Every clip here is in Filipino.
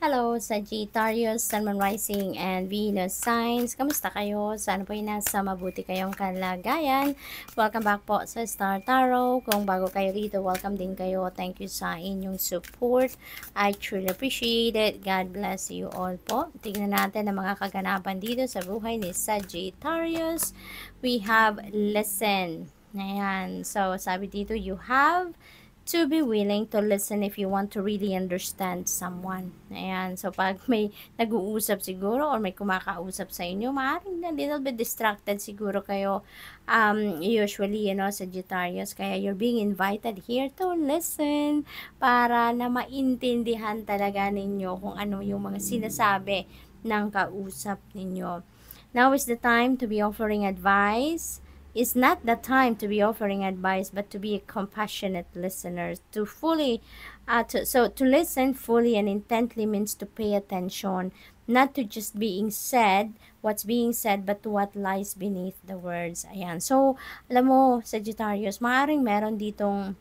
Hello, Sagittarius, Sun, Moon, Rising, and Venus signs. Kamusta kayo? Sana po ay nasa mabuti kayong kalagayan. Welcome back po sa Star Tarot. Kung bago kayo rito, welcome din kayo. Thank you sa inyong support. I truly appreciate it. God bless you all po. Tingnan natin ang mga kaganapan dito sa buhay ni Sagittarius. We have listen. Ayan. So, sabi dito, you have to be willing to listen if you want to really understand someone. Ayan. So, pag may nag-uusap siguro or may kumakausap sa inyo, maaaring na little bit distracted siguro kayo. Usually, Sagittarius. Kaya you're being invited here to listen para na maintindihan talaga ninyo kung ano yung mga sinasabi ng kausap ninyo. Now is the time to be offering advice. It's not the time to be offering advice, but to be a compassionate listener. To listen fully and intently means to pay attention, not to just what's being said, but to what lies beneath the words. Ayan. So, alam mo, Sagittarius, maaaring meron ditong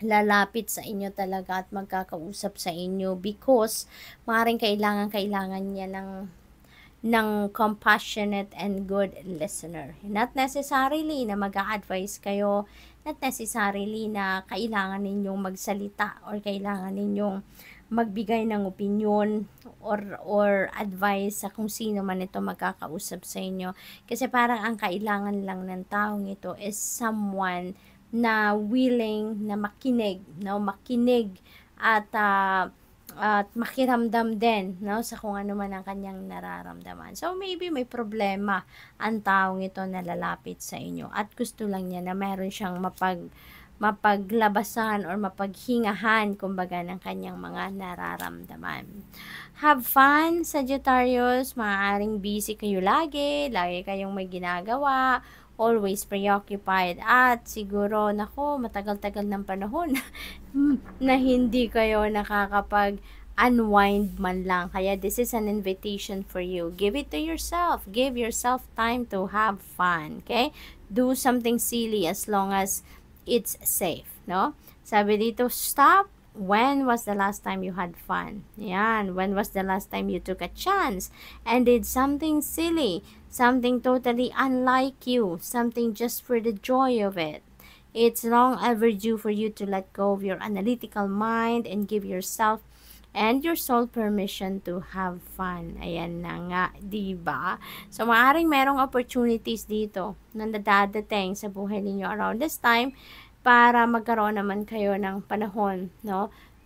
lalapit sa inyo talaga at magkakausap sa inyo because maaaring kailangan niya ng compassionate and good listener. Not necessarily na mag-a-advise kayo, not necessarily na kailangan ninyong magsalita or kailangan ninyong magbigay ng opinion or advice sa kung sino man ito magkakausap sa inyo. Kasi parang ang kailangan lang ng taong ito is someone na willing na makinig, makinig at makiramdam din, sa kung ano man ang kanyang nararamdaman. So, maybe may problema ang taong ito na lalapit sa inyo at gusto lang niya na meron siyang mapaglabasan or mapaghingahan, kumbaga, ng kanyang mga nararamdaman. Have fun, Sagittarius. Maaaring busy kayo lagi kayong may ginagawa, always preoccupied, at siguro, matagal-tagal ng panahon na hindi kayo nakakapag-unwind man lang. Kaya this is an invitation for you. Give it to yourself. Give yourself time to have fun. Okay? Do something silly as long as it's safe. No? Sabi dito, stop. When was the last time you had fun? Yan. When was the last time you took a chance and did something silly? Something totally unlike you. Something just for the joy of it. It's long overdue for you to let go of your analytical mind and give yourself and your soul permission to have fun. Ayan na nga, diba? So, maaaring merong opportunities dito na nadadating sa buhay ninyo around this time para magkaroon naman kayo ng panahon,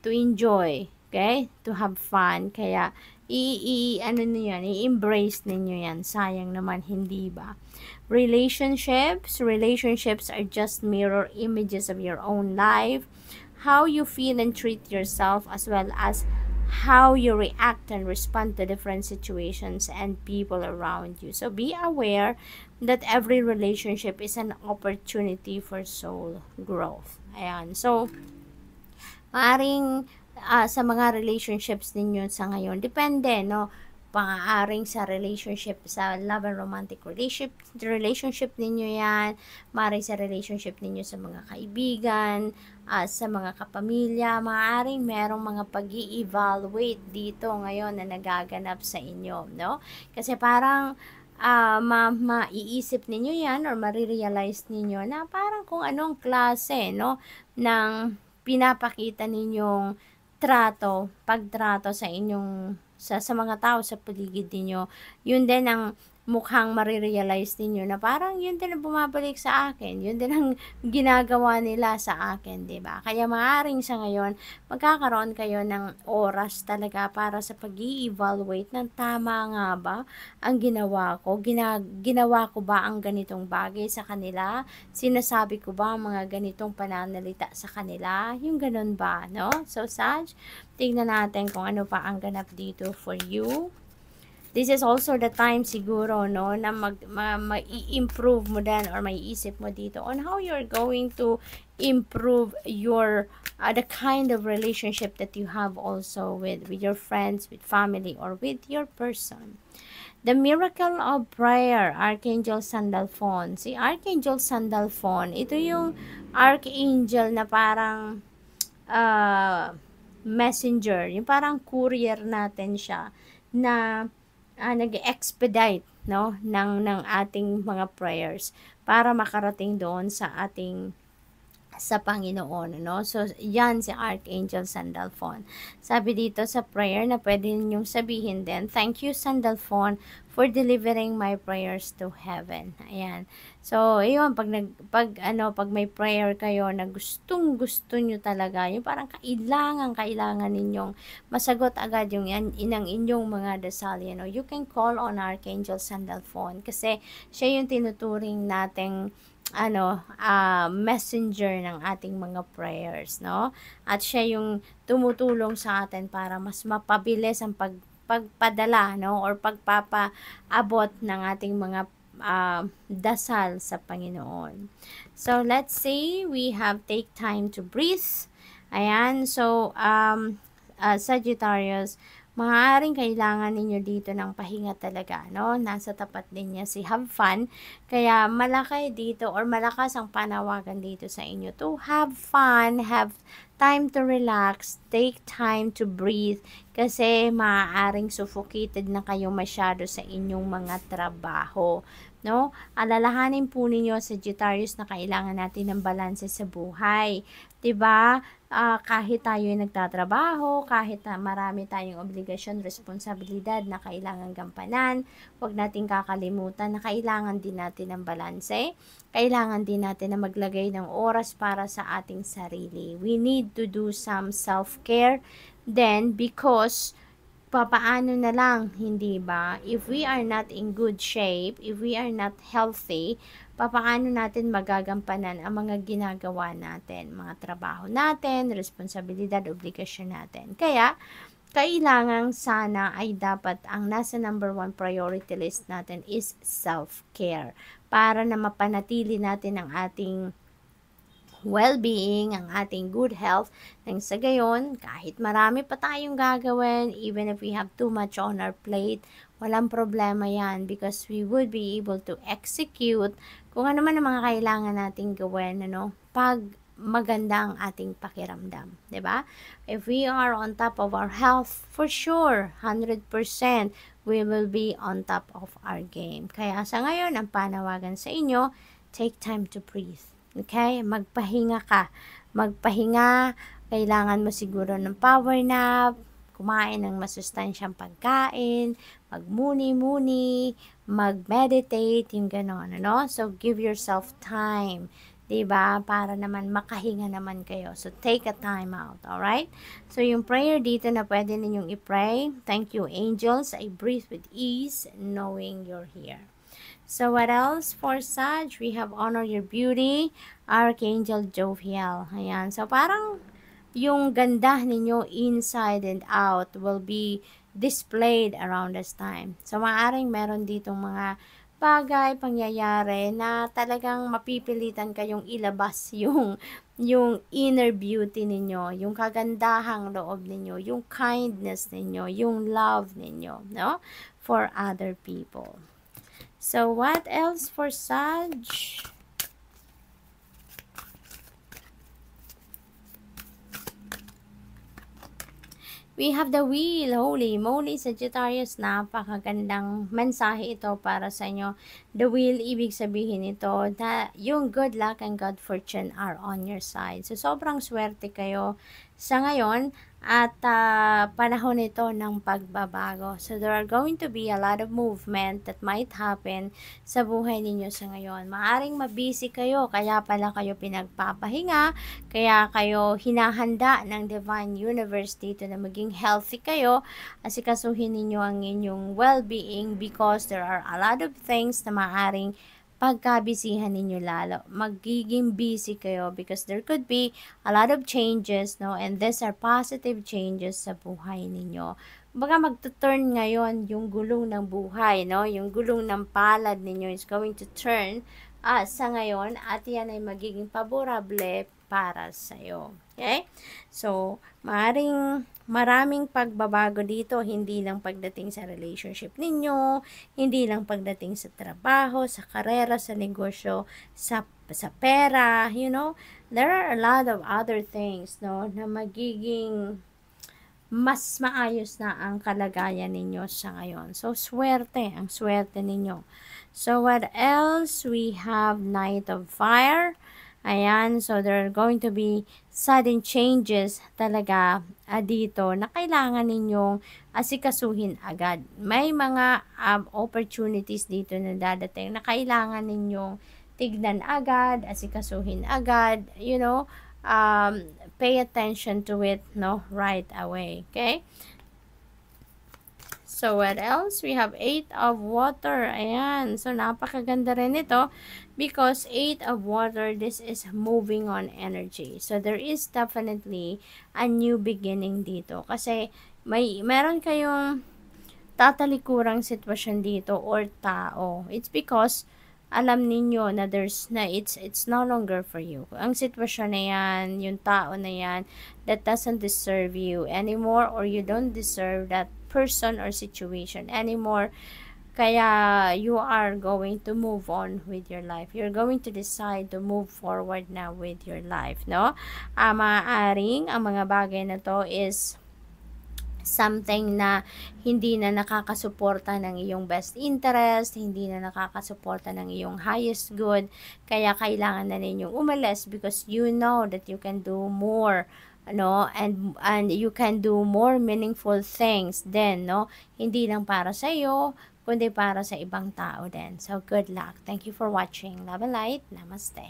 to enjoy, okay? To have fun. Kaya, i-embrace ninyo yan. Sayang naman, hindi ba? Relationships are just mirror images of your own life. How you feel and treat yourself, as well as how you react and respond to different situations and people around you. So be aware that every relationship is an opportunity for soul growth. Ayan. So, maaring sa mga relationships ninyo sa ngayon, depende, Pangaaring sa relationship, sa love and romantic relationship ninyo yan, maaring sa relationship ninyo sa mga kaibigan, sa mga kapamilya, maaring merong mga pag-i-evaluate dito ngayon na nagaganap sa inyo, Kasi parang maiisip ninyo yan or marirealize ninyo na parang kung anong klase, ng pinapakita ninyong pagtrato sa inyong sa mga tao sa paligid niyo, yun din ang mukhang marirealize ninyo na parang yun din ang bumabalik sa akin, yun din ang ginagawa nila sa akin, diba? Kaya maaaring sa ngayon, magkakaroon kayo ng oras talaga para sa pag-i-evaluate ng tama nga ba ang ginawa ko, ginawa ko ba ang ganitong bagay sa kanila, sinasabi ko ba ang mga ganitong pananalita sa kanila, yung ganun ba, So, Sag, tignan natin kung ano pa ang ganap dito for you. This is also the time siguro, na mai-improve mo din or maiisip mo dito on how you're going to improve your the kind of relationship that you have also with your friends, with family, or with your person. The Miracle of Prayer, Archangel Sandalphon. Si Archangel Sandalphon, ito yung archangel na parang messenger, yung parang courier natin siya na nag-expedite, no, ng ating mga prayers para makarating doon sa Panginoon, no? So, yan si Archangel Sandalphon. Sabi dito sa prayer na pwede ninyong sabihin din, thank you Sandalphon for delivering my prayers to heaven. Ayan. So, yun, pag may prayer kayo na gustong-gusto nyo talaga, yung parang kailangan ninyong masagot agad yung inang inyong mga dasal, you can call on Archangel Sandalphon kasi siya yung tinuturing nating messenger ng ating mga prayers, no? At siya yung tumutulong sa atin para mas mapabilis ang pagpadala, no? Or pagpapaabot ng ating mga dasal sa Panginoon. So, let's say we have take time to breathe. Ayan. So, Sagittarius, maaaring kailangan ninyo dito ng pahinga talaga, no? Nasa tapat din niya si have fun. Kaya malaki dito or malakas ang panawagan dito sa inyo to have fun, have time to relax, take time to breathe kasi maaaring suffocated na kayo masyado sa inyong mga trabaho. No? Alalahanin po ninyo, Sagittarius, na kailangan natin ng balanse sa buhay. 'Di ba? Kahit tayo ay nagtatrabaho, kahit na marami tayong obligasyon, responsibilidad na kailangan gampanan, huwag nating kakalimutan na kailangan din natin ng balanse. Kailangan din natin na maglagay ng oras para sa ating sarili. We need to do some self-care then because papaano na lang, hindi ba? If we are not in good shape, if we are not healthy, papaano natin magagampanan ang mga ginagawa natin, mga trabaho natin, responsibilidad, obligasyon natin. Kaya, kailangan sana ay dapat ang nasa number 1 priority list natin is self-care para na mapanatili natin ang ating well-being, ang ating good health, nang sa gayon, kahit marami pa tayong gagawin, even if we have too much on our plate, walang problema yan because we would be able to execute kung ano man ang mga kailangan nating gawin, pag maganda ang ating pakiramdam, 'di ba? If we are on top of our health, for sure, 100%, we will be on top of our game. Kaya sa ngayon, ang panawagan sa inyo, take time to breathe. Okay? Magpahinga ka. Magpahinga. Kailangan mo siguro ng power nap, kumain ng masustansyang pagkain, magmuni-muni, mag-meditate, yung gano'n, So, give yourself time, diba? Para naman makahinga naman kayo. So, take a time out, alright? So, yung prayer dito na pwede ninyong i-pray, thank you, angels, I breathe with ease, knowing you're here. So, what else for Sag? We have honor your beauty, Archangel Jophiel. Ayan. So, parang yung ganda ninyo inside and out will be displayed around this time. So, maaaring meron ditong mga bagay, pangyayari na talagang mapipilitan kayong ilabas yung inner beauty ninyo, yung kagandahang loob ninyo, yung kindness ninyo, yung love ninyo, no? For other people. So, what else for Sag? We have the wheel. Holy moly, Sagittarius. Napakagandang mensahe ito para sa inyo. The wheel, ibig sabihin ito na yung good luck and good fortune are on your side. So, sobrang swerte kayo sa ngayon at panahon ito ng pagbabago. So, there are going to be a lot of movement that might happen sa buhay ninyo sa ngayon. Maaring mabisi kayo, kaya pala kayo pinagpapahinga, kaya kayo hinahanda ng Divine Universe dito na maging healthy kayo, asikasuhin ninyo ang inyong well-being because there are a lot of things na maaring pagkabisihan ninyo lalo. Magiging busy kayo because there could be a lot of changes, and these are positive changes sa buhay ninyo. Baga magtuturn ngayon yung gulong ng buhay, yung gulong ng palad ninyo is going to turn sa ngayon at yan ay magiging favorable para sa'yo. Okay? So, maraming pagbabago dito, hindi lang pagdating sa relationship ninyo, hindi lang pagdating sa trabaho, sa karera, sa negosyo, sa pera, there are a lot of other things, na magiging mas maayos na ang kalagayan ninyo sa ngayon. So, swerte, ang swerte ninyo. So, what else? We have Knight of Fire. Ayan, so there are going to be sudden changes talaga dito na kailangan ninyong asikasuhin agad. May mga opportunities dito na dadating na kailangan ninyong tignan agad, asikasuhin agad, you know, pay attention to it, no, right away, okay? So, what else? We have 8 of water. Ayan. So, napakaganda rin ito because 8 of water, this is moving on energy. So, there is definitely a new beginning dito. Kasi, meron kayong tatalikurang sitwasyon dito or tao. It's because alam ninyo na it's no longer for you. Ang sitwasyon na yan, yung tao na yan, that doesn't deserve you anymore, or you don't deserve that person or situation anymore. Kaya you are going to move on with your life. You're going to decide to move forward now with your life, no? Maaaring ang mga bagay na to is something na hindi na nakakasuporta ng iyong best interest, hindi na nakakasuporta ng iyong highest good, kaya kailangan na ninyong umalis because you know that you can do more, no, and you can do more meaningful things then, no, hindi lang para sa iyo kundi para sa ibang tao din. So good luck. Thank you for watching. Love and light. Namaste.